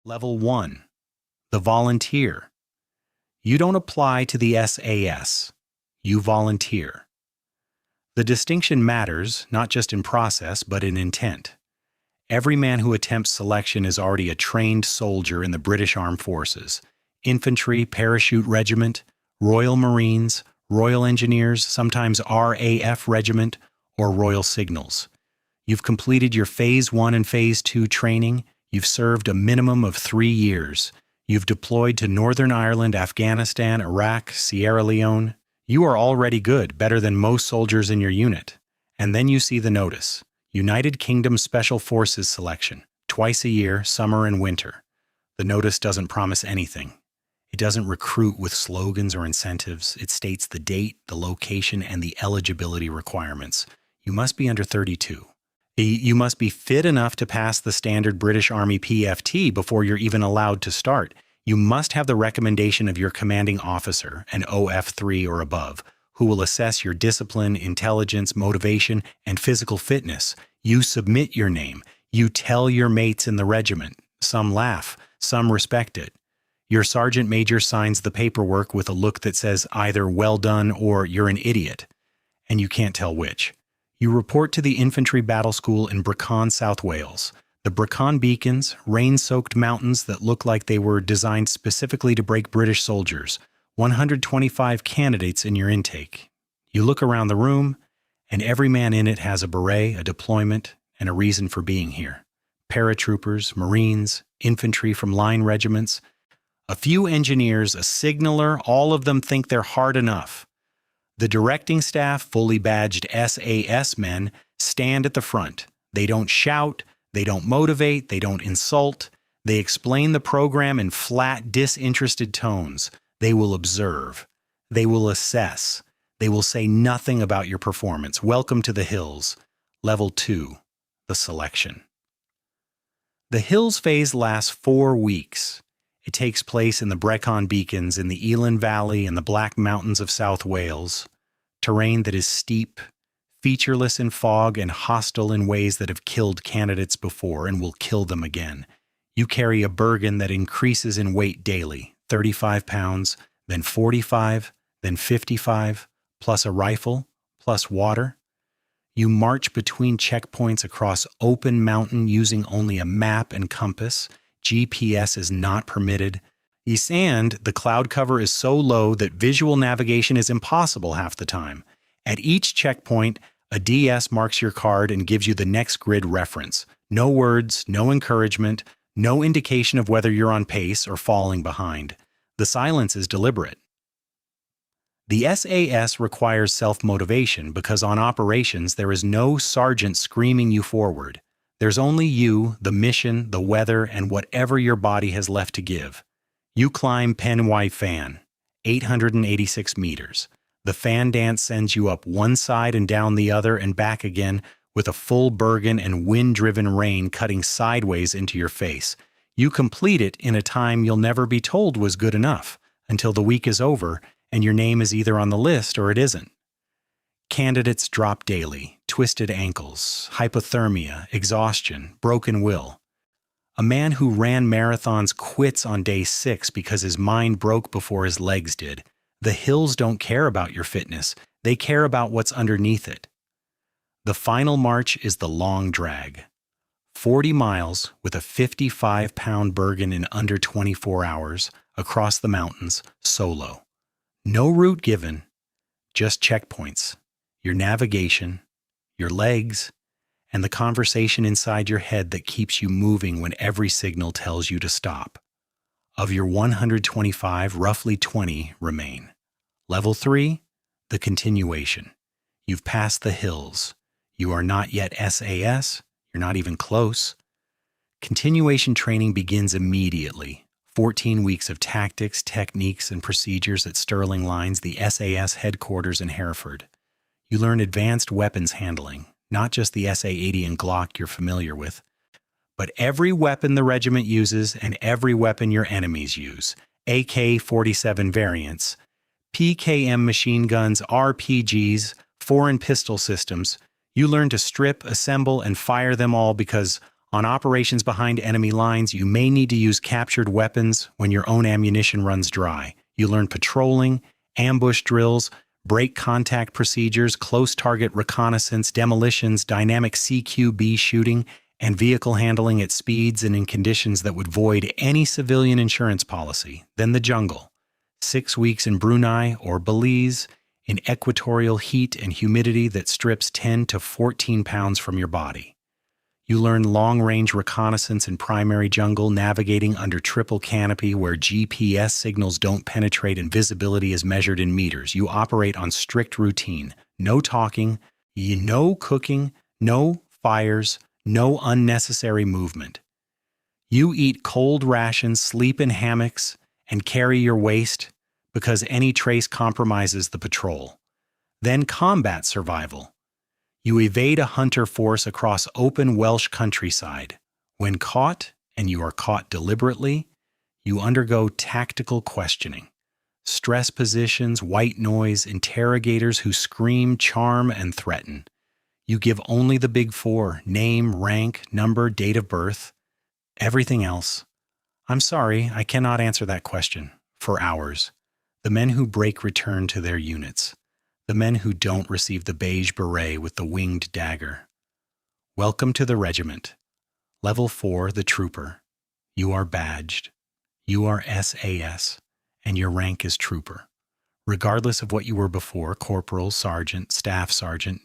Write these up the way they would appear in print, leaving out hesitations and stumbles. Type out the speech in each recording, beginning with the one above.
Level 1. The volunteer. You don't apply to the SAS. You volunteer. The distinction matters, not just in process, but in intent. Every man who attempts selection is already a trained soldier in the British Armed Forces. Infantry, Parachute Regiment, Royal Marines, Royal Engineers, sometimes RAF Regiment, or Royal Signals. You've completed your Phase 1 and Phase 2 training. You've served a minimum of 3 years. You've deployed to Northern Ireland, Afghanistan, Iraq, Sierra Leone. You are already good, better than most soldiers in your unit. And then you see the notice. United Kingdom Special Forces selection, twice a year, summer and winter. The notice doesn't promise anything. It doesn't recruit with slogans or incentives. It states the date, the location, and the eligibility requirements. You must be under 32. You must be fit enough to pass the standard British Army PFT before you're even allowed to start. You must have the recommendation of your commanding officer, an OF3 or above, who will assess your discipline, intelligence, motivation, and physical fitness. You submit your name. You tell your mates in the regiment. Some laugh, some respect it. Your sergeant major signs the paperwork with a look that says either well done or you're an idiot, and you can't tell which. You report to the Infantry Battle School in Brecon, South Wales. The Brecon beacons, rain-soaked mountains that look like they were designed specifically to break British soldiers. 125 candidates in your intake. You look around the room, and every man in it has a beret, a deployment, and a reason for being here. Paratroopers, Marines, infantry from line regiments, a few engineers, a signaller, all of them think they're hard enough. The directing staff, fully badged SAS men, stand at the front. They don't shout, they don't motivate, they don't insult. They explain the program in flat, disinterested tones. They will observe. They will assess. They will say nothing about your performance. Welcome to the Hills. Level 2, the selection. The Hills phase lasts 4 weeks. It takes place in the Brecon beacons in the Elan Valley and the Black Mountains of South Wales. Terrain that is steep, featureless in fog, and hostile in ways that have killed candidates before and will kill them again. You carry a Bergen that increases in weight daily, 35 pounds, then 45, then 55, plus a rifle, plus water. You march between checkpoints across open mountain using only a map and compass. GPS is not permitted. And the cloud cover is so low that visual navigation is impossible half the time. At each checkpoint, a DS marks your card and gives you the next grid reference. No words, no encouragement, no indication of whether you're on pace or falling behind. The silence is deliberate. The SAS requires self-motivation because on operations there is no sergeant screaming you forward. There's only you, the mission, the weather, and whatever your body has left to give. You climb Penwai Fan, 886 meters. The fan dance sends you up one side and down the other and back again with a full Bergen and wind-driven rain cutting sideways into your face. You complete it in a time you'll never be told was good enough until the week is over and your name is either on the list or it isn't. Candidates drop daily, twisted ankles, hypothermia, exhaustion, broken will. A man who ran marathons quits on day 6 because his mind broke before his legs did. The Hills don't care about your fitness. They care about what's underneath it. The final march is the long drag. 40 miles with a 55-pound Bergen in under 24 hours across the mountains, solo. No route given, just checkpoints, your navigation, your legs, and the conversation inside your head that keeps you moving when every signal tells you to stop. Of your 125, roughly 20 remain. Level 3, the continuation. You've passed the Hills. You are not yet SAS. You're not even close. Continuation training begins immediately. 14 weeks of tactics, techniques, and procedures at Sterling Lines, the SAS headquarters in Hereford. You learn advanced weapons handling. Not just the SA-80 and Glock you're familiar with, but every weapon the regiment uses and every weapon your enemies use. AK-47 variants, PKM machine guns, RPGs, foreign pistol systems. You learn to strip, assemble, and fire them all because On operations behind enemy lines, you may need to use captured weapons when your own ammunition runs dry. You learn patrolling, ambush drills, break contact procedures, close target reconnaissance, demolitions, dynamic CQB shooting, and vehicle handling at speeds and in conditions that would void any civilian insurance policy. Then the jungle. 6 weeks in Brunei or Belize, in equatorial heat and humidity that strips 10 to 14 pounds from your body. You learn long-range reconnaissance in primary jungle, navigating under triple canopy where GPS signals don't penetrate and visibility is measured in meters. You operate on strict routine. No talking, no cooking, no fires, no unnecessary movement. You eat cold rations, sleep in hammocks, and carry your waist because any trace compromises the patrol. Then combat survival. You evade a hunter force across open Welsh countryside. When caught, and you are caught deliberately, you undergo tactical questioning. Stress positions, white noise, interrogators who scream, charm, and threaten. You give only the big four: name, rank, number, date of birth. Everything else. I'm sorry, I cannot answer that question. For hours. The men who break return to their units. The men who don't receive the beige beret with the winged dagger. Welcome to the regiment. Level 4, the trooper. You are badged. You are SAS, and your rank is trooper. Regardless of what you were before, corporal, sergeant, staff sergeant,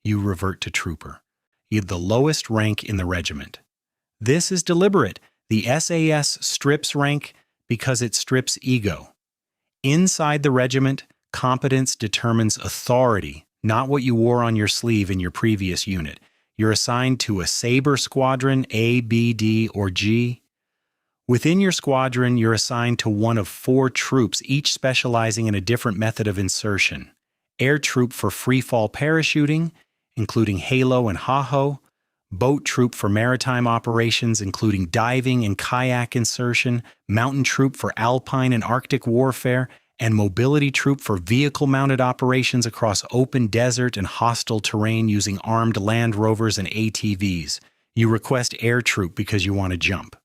you revert to trooper. You have the lowest rank in the regiment. This is deliberate. The SAS strips rank because it strips ego. Inside the regiment, competence determines authority, not what you wore on your sleeve in your previous unit. You're assigned to a Sabre squadron, A, B, D, or G. Within your squadron, you're assigned to one of 4 troops, each specializing in a different method of insertion. Air troop for free-fall parachuting, including Halo and Ha-Ho. Boat troop for maritime operations, including diving and kayak insertion. Mountain troop for alpine and Arctic warfare. And mobility troop for vehicle-mounted operations across open desert and hostile terrain using armed Land Rovers and ATVs. You request air troop because you want to jump.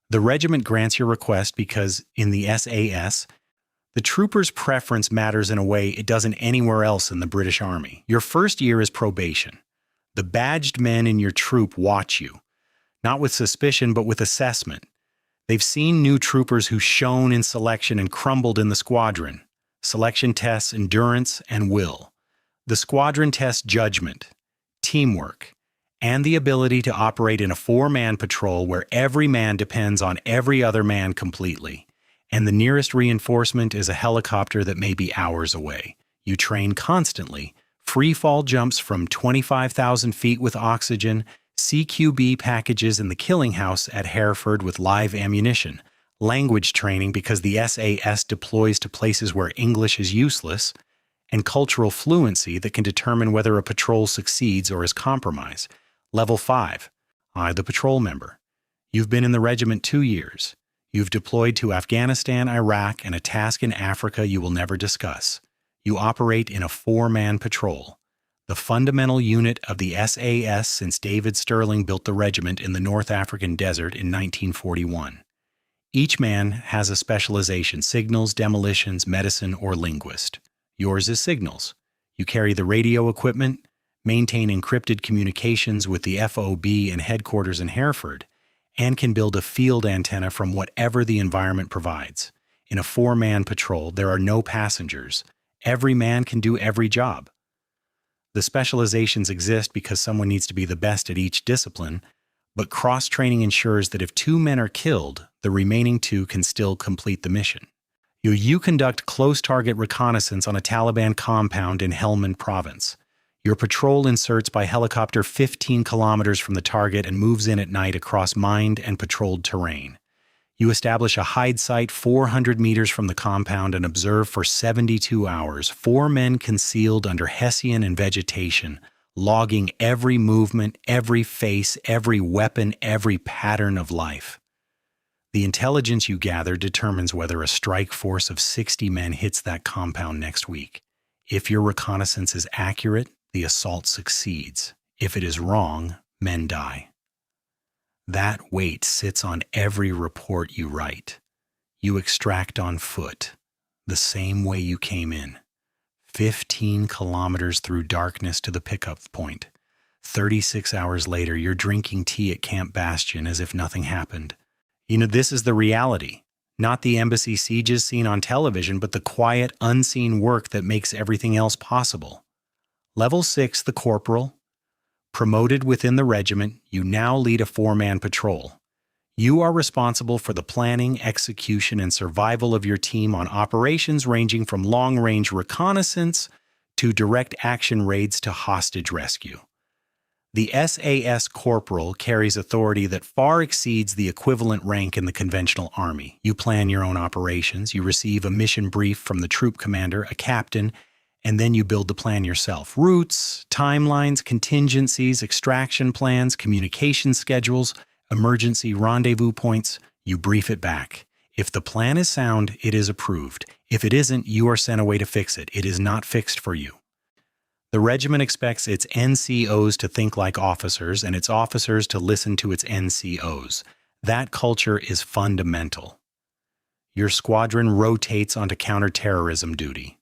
The regiment grants your request because, in the SAS, the trooper's preference matters in a way it doesn't anywhere else in the British Army. Your first year is probation. The badged men in your troop watch you, not with suspicion but with assessment. They've seen new troopers who shone in selection and crumbled in the squadron. Selection tests endurance and will. The squadron tests judgment, teamwork, and the ability to operate in a 4-man patrol where every man depends on every other man completely. And the nearest reinforcement is a helicopter that may be hours away. You train constantly. Free-fall jumps from 25,000 feet with oxygen, CQB packages in the killing house at Hereford with live ammunition, language training because the SAS deploys to places where English is useless, and cultural fluency that can determine whether a patrol succeeds or is compromised. Level 5. The patrol member. You've been in the regiment 2 years. You've deployed to Afghanistan, Iraq, and a task in Africa you will never discuss. You operate in a 4-man patrol. The fundamental unit of the SAS since David Sterling built the regiment in the North African desert in 1941. Each man has a specialization: signals, demolitions, medicine, or linguist. Yours is signals. You carry the radio equipment, maintain encrypted communications with the FOB and headquarters in Hereford, and can build a field antenna from whatever the environment provides. In a 4-man patrol, there are no passengers. Every man can do every job. The specializations exist because someone needs to be the best at each discipline, but cross-training ensures that if 2 men are killed, the remaining 2 can still complete the mission. You conduct close target reconnaissance on a Taliban compound in Helmand province. Your patrol inserts by helicopter 15 kilometers from the target and moves in at night across mined and patrolled terrain. You establish a hide site 400 meters from the compound and observe for 72 hours, 4 men concealed under Hessian and vegetation, logging every movement, every face, every weapon, every pattern of life. The intelligence you gather determines whether a strike force of 60 men hits that compound next week. If your reconnaissance is accurate, the assault succeeds. If it is wrong, men die. That weight sits on every report you write. You extract on foot, the same way you came in. 15 kilometers through darkness to the pickup point. 36 hours later, you're drinking tea at Camp Bastion as if nothing happened. This is the reality. Not the embassy sieges seen on television, but the quiet, unseen work that makes everything else possible. Level 6, the corporal. Promoted within the regiment, you now lead a 4-man patrol. You are responsible for the planning, execution, and survival of your team on operations ranging from long-range reconnaissance to direct action raids to hostage rescue. The SAS corporal carries authority that far exceeds the equivalent rank in the conventional army. You plan your own operations, you receive a mission brief from the troop commander, a captain, and then you build the plan yourself. Routes, timelines, contingencies, extraction plans, communication schedules, emergency rendezvous points, you brief it back. If the plan is sound, it is approved. If it isn't, you are sent away to fix it. It is not fixed for you. The regiment expects its NCOs to think like officers and its officers to listen to its NCOs. That culture is fundamental. Your squadron rotates onto counterterrorism duty.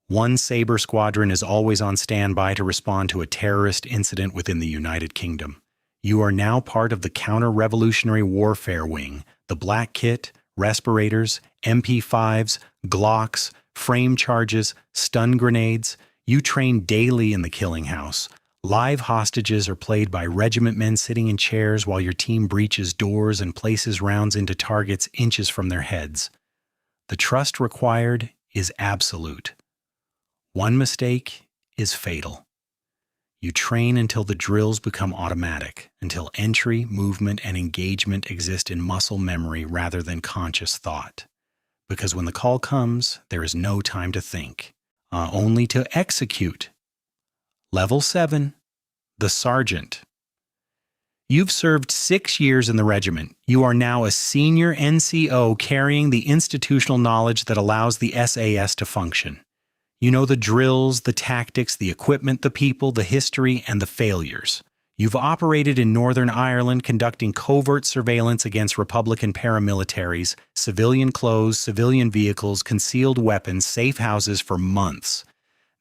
One Sabre squadron is always on standby to respond to a terrorist incident within the United Kingdom. You are now part of the Counter-Revolutionary Warfare Wing, the black kit, respirators, MP5s, Glocks, frame charges, stun grenades. You train daily in the killing house. Live hostages are played by regiment men sitting in chairs while your team breaches doors and places rounds into targets inches from their heads. The trust required is absolute. One mistake is fatal. You train until the drills become automatic, until entry, movement, and engagement exist in muscle memory rather than conscious thought. Because when the call comes, there is no time to think, only to execute. Level 7, the sergeant. You've served 6 years in the regiment. You are now a senior NCO carrying the institutional knowledge that allows the SAS to function. You know the drills, the tactics, the equipment, the people, the history, and the failures. You've operated in Northern Ireland conducting covert surveillance against Republican paramilitaries, civilian clothes, civilian vehicles, concealed weapons, safe houses for months.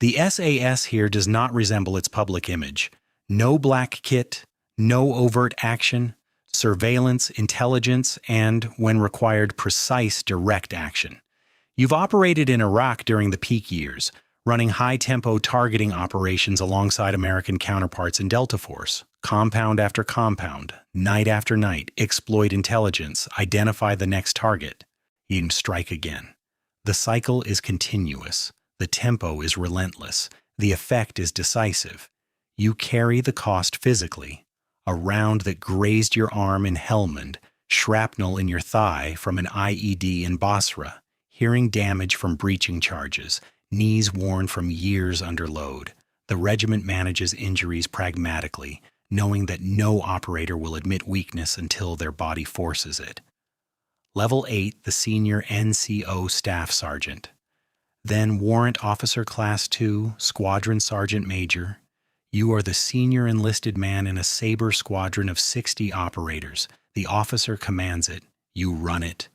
The SAS here does not resemble its public image. No black kit, no overt action, surveillance, intelligence, and, when required, precise direct action. You've operated in Iraq during the peak years, running high-tempo targeting operations alongside American counterparts in Delta Force. Compound after compound, night after night, exploit intelligence, identify the next target, and strike again. The cycle is continuous. The tempo is relentless. The effect is decisive. You carry the cost physically. A round that grazed your arm in Helmand, shrapnel in your thigh from an IED in Basra, hearing damage from breaching charges, knees worn from years under load. The regiment manages injuries pragmatically, knowing that no operator will admit weakness until their body forces it. Level 8, the senior NCO staff sergeant. Then Warrant Officer Class 2, Squadron Sergeant Major. You are the senior enlisted man in a Sabre squadron of 60 operators. The officer commands it. You run it.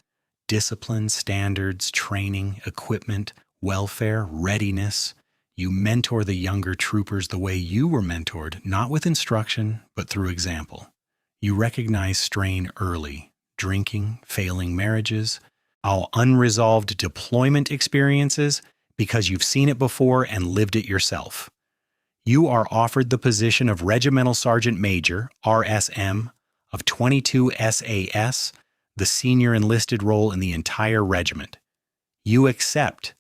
Discipline, standards, training, equipment, welfare, readiness. You mentor the younger troopers the way you were mentored, not with instruction, but through example. You recognize strain early, drinking, failing marriages, all unresolved deployment experiences, because you've seen it before and lived it yourself. You are offered the position of Regimental Sergeant Major, RSM, of 22 SAS, the senior enlisted role in the entire regiment. You accept.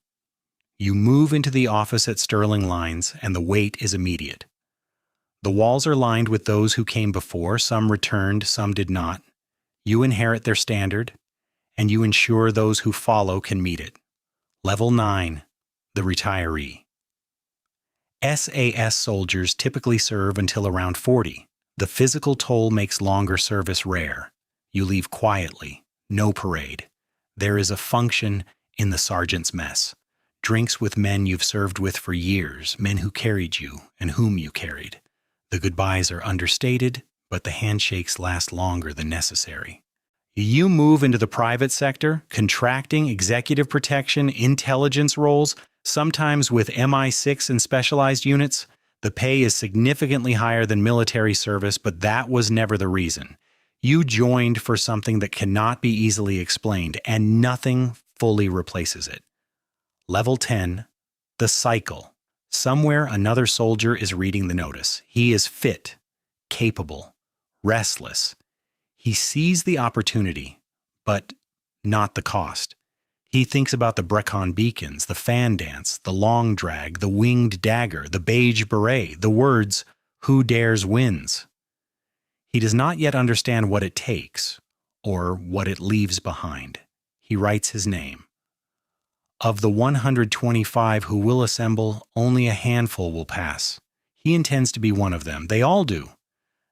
You move into the office at Sterling Lines, and the wait is immediate. The walls are lined with those who came before, some returned, some did not. You inherit their standard, and you ensure those who follow can meet it. Level 9, the retiree. SAS soldiers typically serve until around 40. The physical toll makes longer service rare. You leave quietly, no parade. There is a function in the sergeant's mess. Drinks with men you've served with for years, men who carried you and whom you carried. The goodbyes are understated, but the handshakes last longer than necessary. You move into the private sector, contracting, executive protection, intelligence roles, sometimes with MI6 and specialized units. The pay is significantly higher than military service, but that was never the reason. You joined for something that cannot be easily explained, and nothing fully replaces it. Level 10, the cycle. Somewhere another soldier is reading the notice. He is fit, capable, restless. He sees the opportunity, but not the cost. He thinks about the Brecon beacons, the fan dance, the long drag, the winged dagger, the beige beret, the words, "Who dares wins." He does not yet understand what it takes, or what it leaves behind. He writes his name. Of the 125 who will assemble, only a handful will pass. He intends to be one of them. They all do.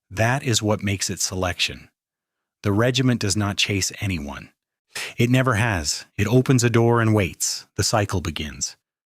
That is what makes it selection. The regiment does not chase anyone. It never has. It opens a door and waits. The cycle begins.